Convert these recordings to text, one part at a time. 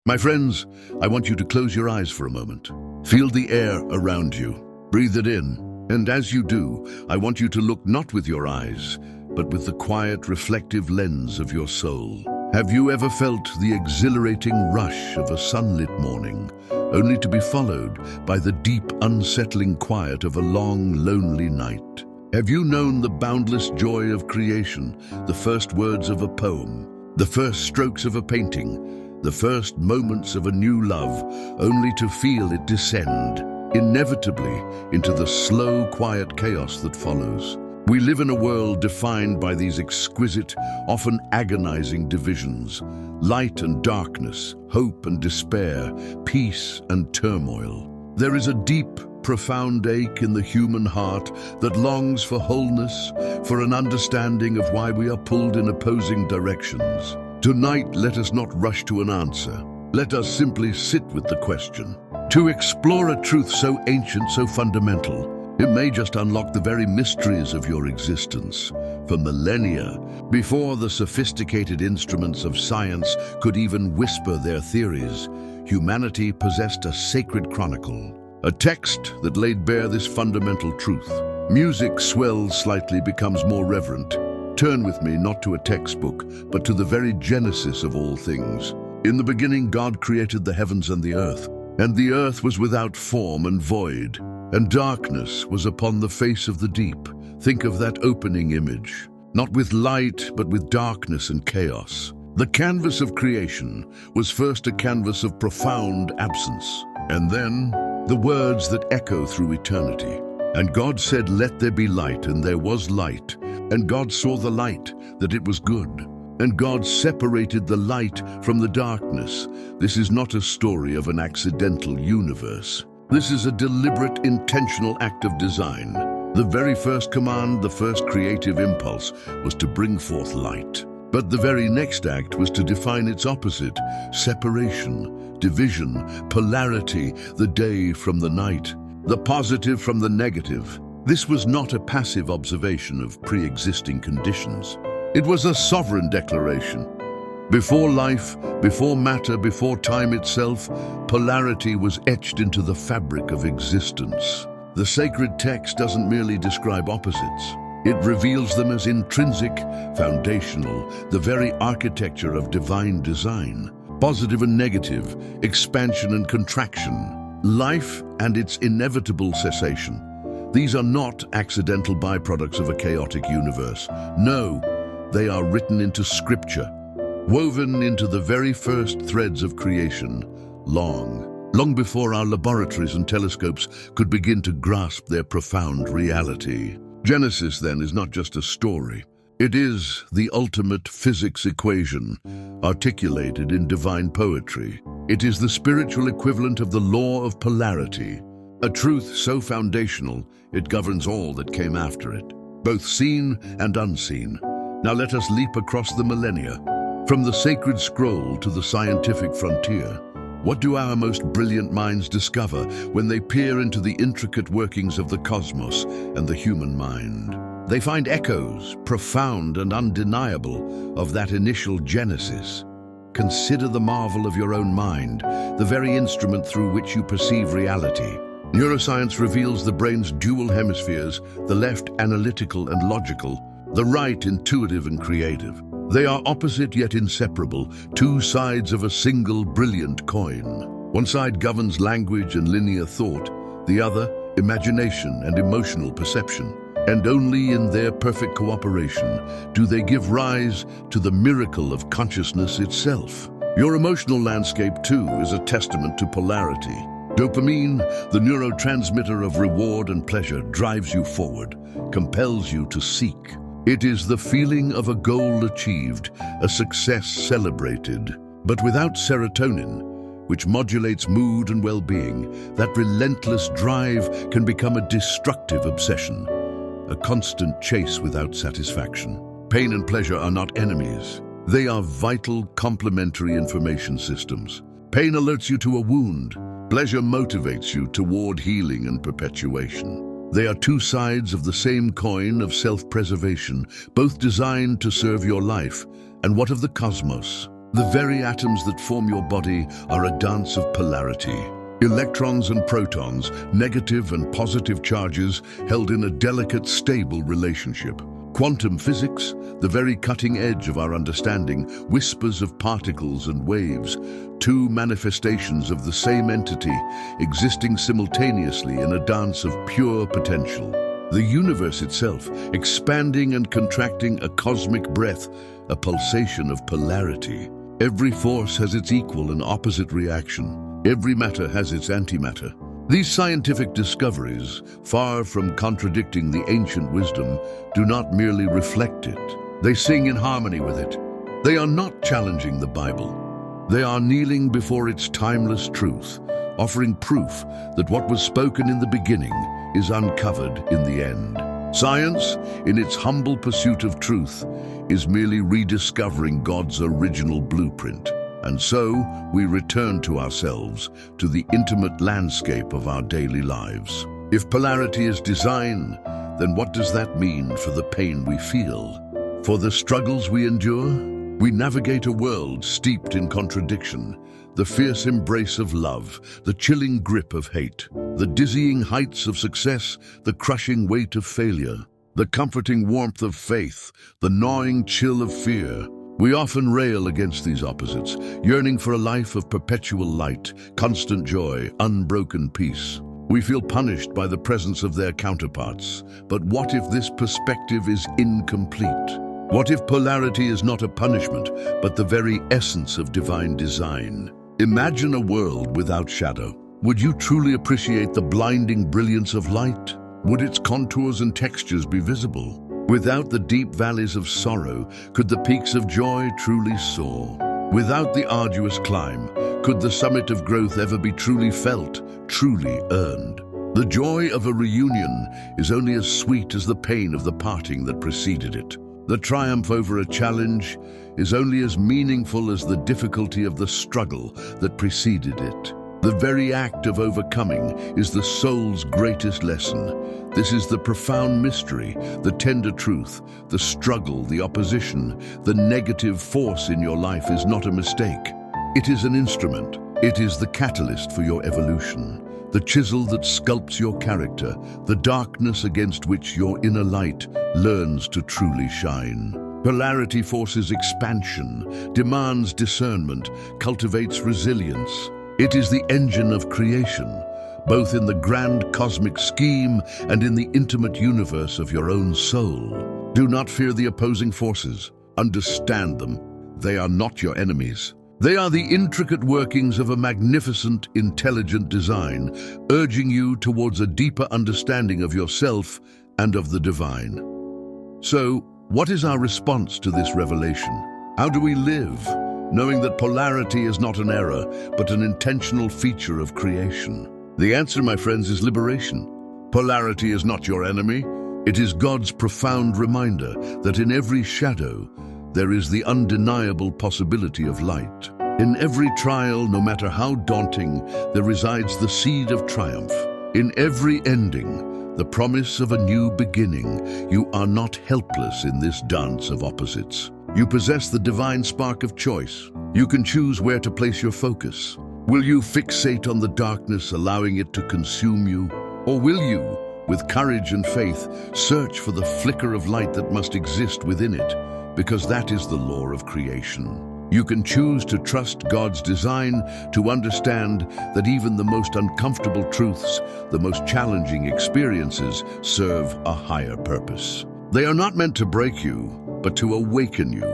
My friends, I want you to close your eyes for a moment. Feel the air around you. Breathe it in. And as you do, I want you to look not with your eyes, but with the quiet, reflective lens of your soul. Have you ever felt the exhilarating rush of a sunlit morning, only to be followed by the deep, unsettling quiet of a long, lonely night? Have you known the boundless joy of creation, the first words of a poem, the first strokes of a painting, the first moments of a new love, only to feel it descend, inevitably, into the slow, quiet chaos that follows? We live in a world defined by these exquisite, often agonizing divisions: light and darkness, hope and despair, peace and turmoil. There is a deep, profound ache in the human heart that longs for wholeness, for an understanding of why we are pulled in opposing directions. Tonight, let us not rush to an answer. Let us simply sit with the question. To explore a truth so ancient, so fundamental, it may just unlock the very mysteries of your existence. For millennia, before the sophisticated instruments of science could even whisper their theories, humanity possessed a sacred chronicle, a text that laid bare this fundamental truth. Music swells slightly, becomes more reverent. Turn with me not to a textbook, but to the very genesis of all things. In the beginning, God created the heavens and the earth was without form and void, and darkness was upon the face of the deep. Think of that opening image, not with light, but with darkness and chaos. The canvas of creation was first a canvas of profound absence, and then the words that echo through eternity. And God said, "Let there be light," and there was light. And God saw the light, that it was good. And God separated the light from the darkness. This is not a story of an accidental universe. This is a deliberate, intentional act of design. The very first command, the first creative impulse, was to bring forth light. But the very next act was to define its opposite: separation, division, polarity, the day from the night, the positive from the negative. This was not a passive observation of pre-existing conditions. It was a sovereign declaration. Before life, before matter, before time itself, polarity was etched into the fabric of existence. The sacred text doesn't merely describe opposites. It reveals them as intrinsic, foundational, the very architecture of divine design. Positive and negative, expansion and contraction, life and its inevitable cessation. These are not accidental byproducts of a chaotic universe. No, they are written into Scripture, woven into the very first threads of creation, long before our laboratories and telescopes could begin to grasp their profound reality. Genesis, then, is not just a story. It is the ultimate physics equation, articulated in divine poetry. It is the spiritual equivalent of the Law of Polarity, a truth so foundational it governs all that came after it, both seen and unseen. Now let us leap across the millennia, from the sacred scroll to the scientific frontier. What do our most brilliant minds discover when they peer into the intricate workings of the cosmos and the human mind? They find echoes, profound and undeniable, of that initial genesis. Consider the marvel of your own mind, the very instrument through which you perceive reality. Neuroscience reveals the brain's dual hemispheres, the left analytical and logical, the right intuitive and creative. They are opposite yet inseparable, two sides of a single brilliant coin. One side governs language and linear thought, the other imagination and emotional perception. And only in their perfect cooperation do they give rise to the miracle of consciousness itself. Your emotional landscape, too, is a testament to polarity. Dopamine, the neurotransmitter of reward and pleasure, drives you forward, compels you to seek. It is the feeling of a goal achieved, a success celebrated. But without serotonin, which modulates mood and well-being, that relentless drive can become a destructive obsession, a constant chase without satisfaction. Pain and pleasure are not enemies. They are vital, complementary information systems. Pain alerts you to a wound. Pleasure motivates you toward healing and perpetuation. They are two sides of the same coin of self-preservation, both designed to serve your life. And what of the cosmos? The very atoms that form your body are a dance of polarity. Electrons and protons, negative and positive charges held in a delicate, stable relationship. Quantum physics, the very cutting edge of our understanding, whispers of particles and waves, two manifestations of the same entity, existing simultaneously in a dance of pure potential. The universe itself, expanding and contracting, a cosmic breath, a pulsation of polarity. Every force has its equal and opposite reaction. Every matter has its antimatter. These scientific discoveries, far from contradicting the ancient wisdom, do not merely reflect it. They sing in harmony with it. They are not challenging the Bible. They are kneeling before its timeless truth, offering proof that what was spoken in the beginning is uncovered in the end. Science, in its humble pursuit of truth, is merely rediscovering God's original blueprint. And so, we return to ourselves, to the intimate landscape of our daily lives. If polarity is design, then what does that mean for the pain we feel? For the struggles we endure? We navigate a world steeped in contradiction, the fierce embrace of love, the chilling grip of hate, the dizzying heights of success, the crushing weight of failure, the comforting warmth of faith, the gnawing chill of fear. We often rail against these opposites, yearning for a life of perpetual light, constant joy, unbroken peace. We feel punished by the presence of their counterparts. But what if this perspective is incomplete? What if polarity is not a punishment, but the very essence of divine design? Imagine a world without shadow. Would you truly appreciate the blinding brilliance of light? Would its contours and textures be visible? Without the deep valleys of sorrow, could the peaks of joy truly soar? Without the arduous climb, could the summit of growth ever be truly felt, truly earned? The joy of a reunion is only as sweet as the pain of the parting that preceded it. The triumph over a challenge is only as meaningful as the difficulty of the struggle that preceded it. The very act of overcoming is the soul's greatest lesson. This is the profound mystery, the tender truth, the struggle, the opposition, the negative force in your life is not a mistake. It is an instrument. It is the catalyst for your evolution, the chisel that sculpts your character, the darkness against which your inner light learns to truly shine. Polarity forces expansion, demands discernment, cultivates resilience. It is the engine of creation, both in the grand cosmic scheme and in the intimate universe of your own soul. Do not fear the opposing forces. Understand them. They are not your enemies. They are the intricate workings of a magnificent, intelligent design, urging you towards a deeper understanding of yourself and of the divine. So, what is our response to this revelation? How do we live, knowing that polarity is not an error, but an intentional feature of creation? The answer, my friends, is liberation. Polarity is not your enemy. It is God's profound reminder that in every shadow, there is the undeniable possibility of light. In every trial, no matter how daunting, there resides the seed of triumph. In every ending, the promise of a new beginning. You are not helpless in this dance of opposites. You possess the divine spark of choice. You can choose where to place your focus. Will you fixate on the darkness, allowing it to consume you? Or will you, with courage and faith, search for the flicker of light that must exist within it? Because that is the law of creation. You can choose to trust God's design, to understand that even the most uncomfortable truths, the most challenging experiences, serve a higher purpose. They are not meant to break you, but to awaken you,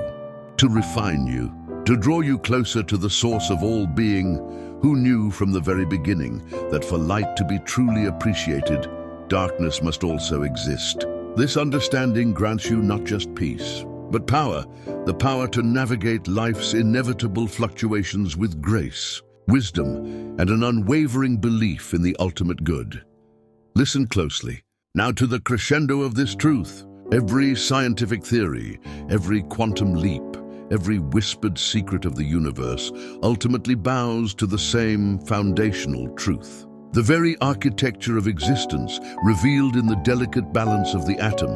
to refine you, to draw you closer to the source of all being, who knew from the very beginning that for light to be truly appreciated, darkness must also exist. This understanding grants you not just peace, but power, the power to navigate life's inevitable fluctuations with grace, wisdom, and an unwavering belief in the ultimate good. Listen closely. Now to the crescendo of this truth. Every scientific theory, every quantum leap, every whispered secret of the universe ultimately bows to the same foundational truth. The very architecture of existence, revealed in the delicate balance of the atom,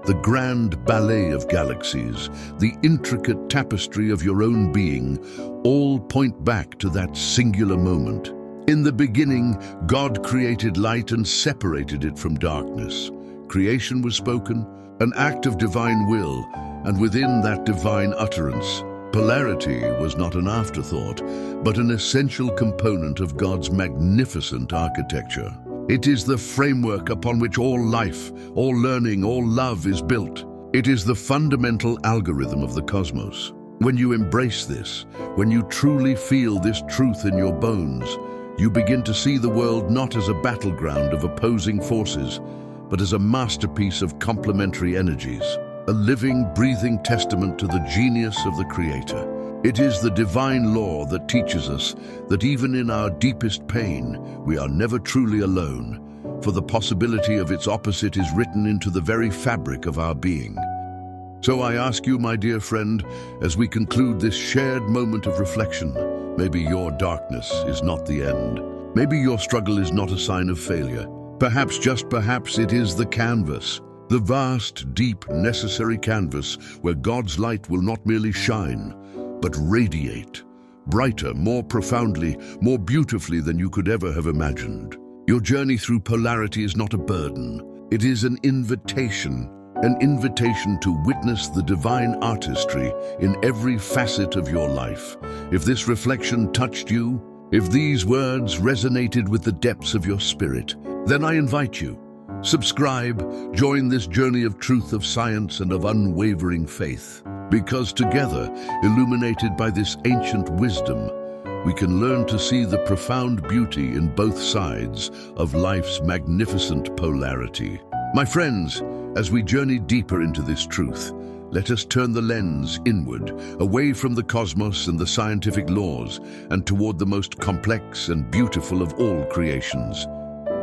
the grand ballet of galaxies, the intricate tapestry of your own being, all point back to that singular moment. In the beginning, God created light and separated it from darkness. Creation was spoken, an act of divine will, and within that divine utterance, polarity was not an afterthought, but an essential component of God's magnificent architecture. It is the framework upon which all life, all learning, all love is built. It is the fundamental algorithm of the cosmos. When you embrace this, when you truly feel this truth in your bones, you begin to see the world not as a battleground of opposing forces, but as a masterpiece of complementary energies. A living, breathing testament to the genius of the Creator. It is the divine law that teaches us that even in our deepest pain, we are never truly alone, for the possibility of its opposite is written into the very fabric of our being. So I ask you, my dear friend, as we conclude this shared moment of reflection, maybe your darkness is not the end. Maybe your struggle is not a sign of failure. Perhaps, just perhaps, it is the canvas. The vast, deep, necessary canvas where God's light will not merely shine, but radiate, brighter, more profoundly, more beautifully than you could ever have imagined. Your journey through polarity is not a burden. It is an invitation to witness the divine artistry in every facet of your life. If this reflection touched you, if these words resonated with the depths of your spirit, then I invite you. Subscribe, join this journey of truth, of science, and of unwavering faith. Because together, illuminated by this ancient wisdom, we can learn to see the profound beauty in both sides of life's magnificent polarity. My friends, as we journey deeper into this truth, let us turn the lens inward, away from the cosmos and the scientific laws, and toward the most complex and beautiful of all creations,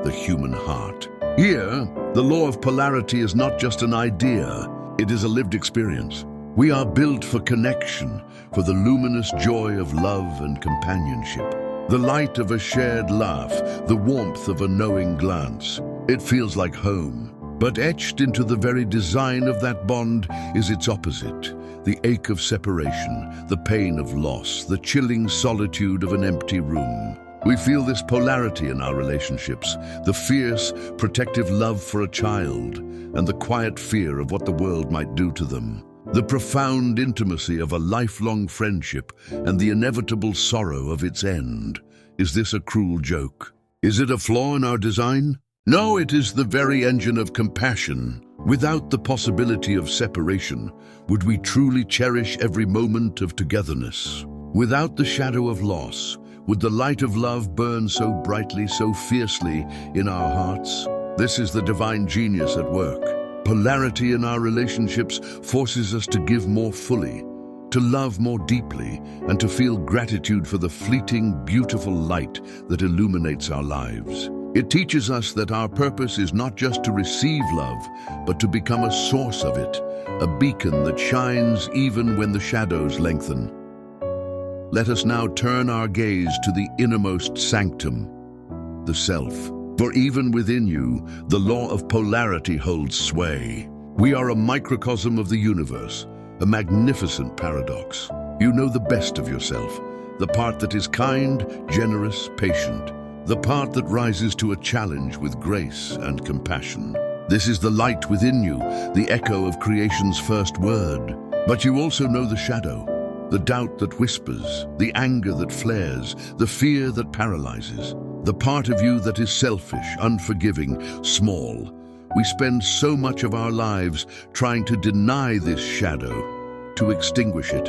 the human heart. Here, the law of polarity is not just an idea, it is a lived experience. We are built for connection, for the luminous joy of love and companionship, the light of a shared laugh, the warmth of a knowing glance. It feels like home, but etched into the very design of that bond is its opposite, the ache of separation, the pain of loss, the chilling solitude of an empty room. We feel this polarity in our relationships, the fierce, protective love for a child, and the quiet fear of what the world might do to them. The profound intimacy of a lifelong friendship and the inevitable sorrow of its end. Is this a cruel joke? Is it a flaw in our design? No, it is the very engine of compassion. Without the possibility of separation, would we truly cherish every moment of togetherness? Without the shadow of loss, would the light of love burn so brightly, so fiercely in our hearts? This is the divine genius at work. Polarity in our relationships forces us to give more fully, to love more deeply, and to feel gratitude for the fleeting, beautiful light that illuminates our lives. It teaches us that our purpose is not just to receive love, but to become a source of it, a beacon that shines even when the shadows lengthen. Let us now turn our gaze to the innermost sanctum, the self. For even within you, the law of polarity holds sway. We are a microcosm of the universe, a magnificent paradox. You know the best of yourself, the part that is kind, generous, patient, the part that rises to a challenge with grace and compassion. This is the light within you, the echo of creation's first word. But you also know the shadow, the doubt that whispers, the anger that flares, the fear that paralyzes, the part of you that is selfish, unforgiving, small. We spend so much of our lives trying to deny this shadow, to extinguish it,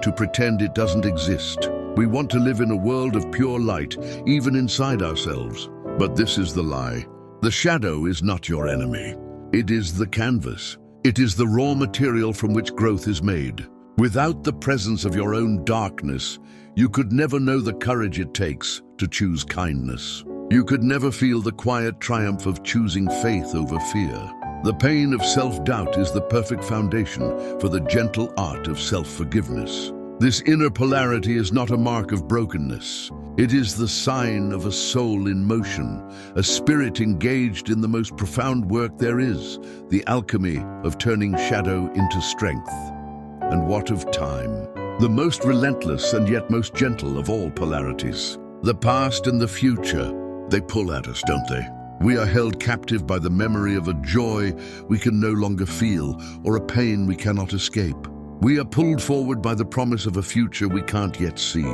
to pretend it doesn't exist. We want to live in a world of pure light, even inside ourselves. But this is the lie. The shadow is not your enemy. It is the canvas. It is the raw material from which growth is made. Without the presence of your own darkness, you could never know the courage it takes to choose kindness. You could never feel the quiet triumph of choosing faith over fear. The pain of self-doubt is the perfect foundation for the gentle art of self-forgiveness. This inner polarity is not a mark of brokenness. It is the sign of a soul in motion, a spirit engaged in the most profound work there is, the alchemy of turning shadow into strength. And what of time? The most relentless and yet most gentle of all polarities. The past and the future, they pull at us, don't they? We are held captive by the memory of a joy we can no longer feel, or a pain we cannot escape. We are pulled forward by the promise of a future we can't yet see,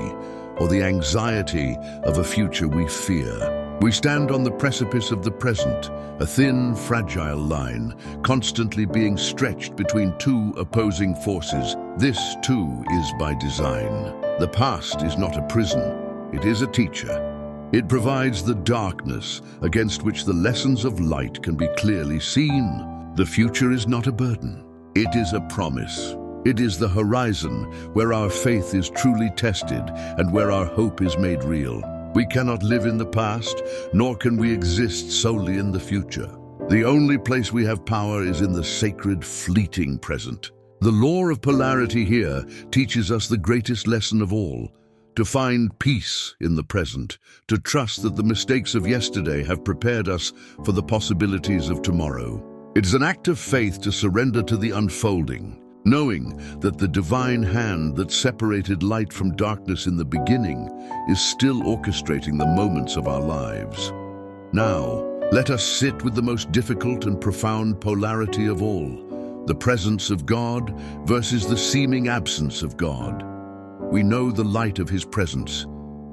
or the anxiety of a future we fear. We stand on the precipice of the present, a thin, fragile line, constantly being stretched between two opposing forces. This, too, is by design. The past is not a prison, it is a teacher. It provides the darkness against which the lessons of light can be clearly seen. The future is not a burden, it is a promise. It is the horizon where our faith is truly tested and where our hope is made real. We cannot live in the past, nor can we exist solely in the future. The only place we have power is in the sacred, fleeting present. The law of polarity here teaches us the greatest lesson of all: to find peace in the present, to trust that the mistakes of yesterday have prepared us for the possibilities of tomorrow. It is an act of faith to surrender to the unfolding, knowing that the divine hand that separated light from darkness in the beginning is still orchestrating the moments of our lives. Now, let us sit with the most difficult and profound polarity of all, the presence of God versus the seeming absence of God. We know the light of His presence,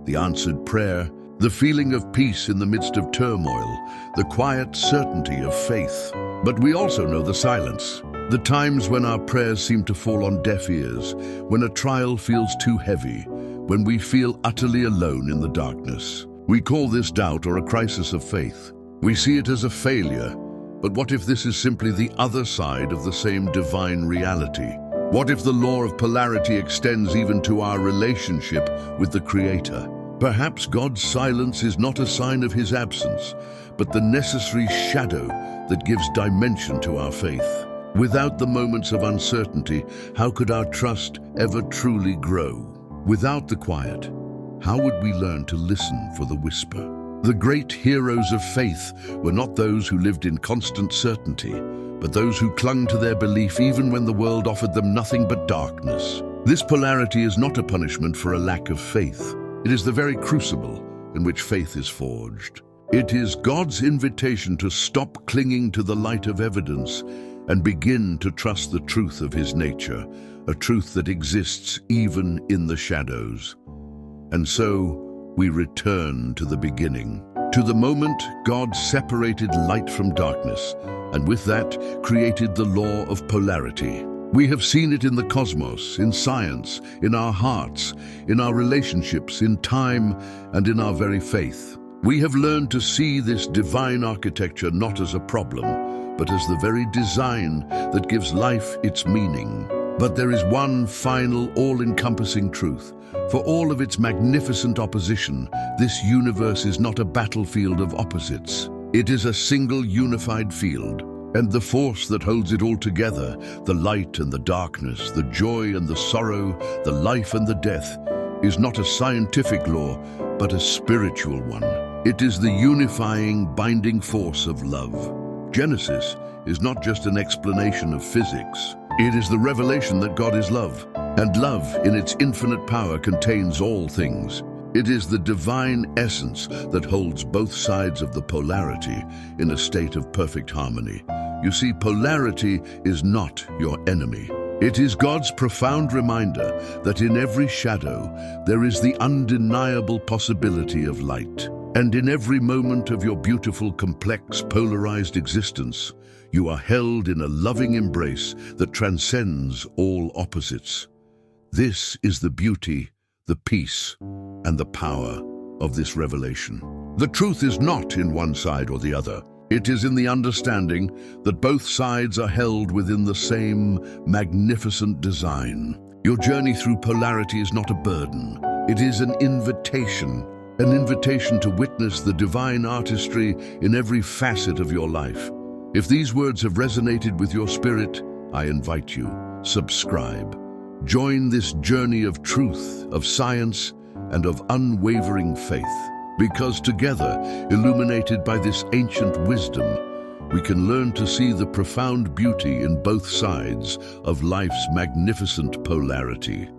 the answered prayer, the feeling of peace in the midst of turmoil, the quiet certainty of faith. But we also know the silence, the times when our prayers seem to fall on deaf ears, when a trial feels too heavy, when we feel utterly alone in the darkness. We call this doubt or a crisis of faith. We see it as a failure, but what if this is simply the other side of the same divine reality? What if the law of polarity extends even to our relationship with the Creator? Perhaps God's silence is not a sign of His absence, but the necessary shadow that gives dimension to our faith. Without the moments of uncertainty, how could our trust ever truly grow? Without the quiet, how would we learn to listen for the whisper? The great heroes of faith were not those who lived in constant certainty, but those who clung to their belief even when the world offered them nothing but darkness. This polarity is not a punishment for a lack of faith. It is the very crucible in which faith is forged. It is God's invitation to stop clinging to the light of evidence and begin to trust the truth of His nature, a truth that exists even in the shadows. And so we return to the beginning, to the moment God separated light from darkness, and with that created the law of polarity. We have seen it in the cosmos, in science, in our hearts, in our relationships, in time, and in our very faith. We have learned to see this divine architecture not as a problem, but as the very design that gives life its meaning. But there is one final, all-encompassing truth. For all of its magnificent opposition, this universe is not a battlefield of opposites. It is a single unified field. And the force that holds it all together, the light and the darkness, the joy and the sorrow, the life and the death, is not a scientific law, but a spiritual one. It is the unifying, binding force of love. Genesis is not just an explanation of physics. It is the revelation that God is love, and love in its infinite power contains all things. It is the divine essence that holds both sides of the polarity in a state of perfect harmony. You see, polarity is not your enemy. It is God's profound reminder that in every shadow there is the undeniable possibility of light. And in every moment of your beautiful, complex, polarized existence, you are held in a loving embrace that transcends all opposites. This is the beauty, the peace, and the power of this revelation. The truth is not in one side or the other. It is in the understanding that both sides are held within the same magnificent design. Your journey through polarity is not a burden. It is an invitation to witness the divine artistry in every facet of your life. If these words have resonated with your spirit, I invite you, subscribe. Join this journey of truth, of science, and of unwavering faith. Because together, illuminated by this ancient wisdom, we can learn to see the profound beauty in both sides of life's magnificent polarity.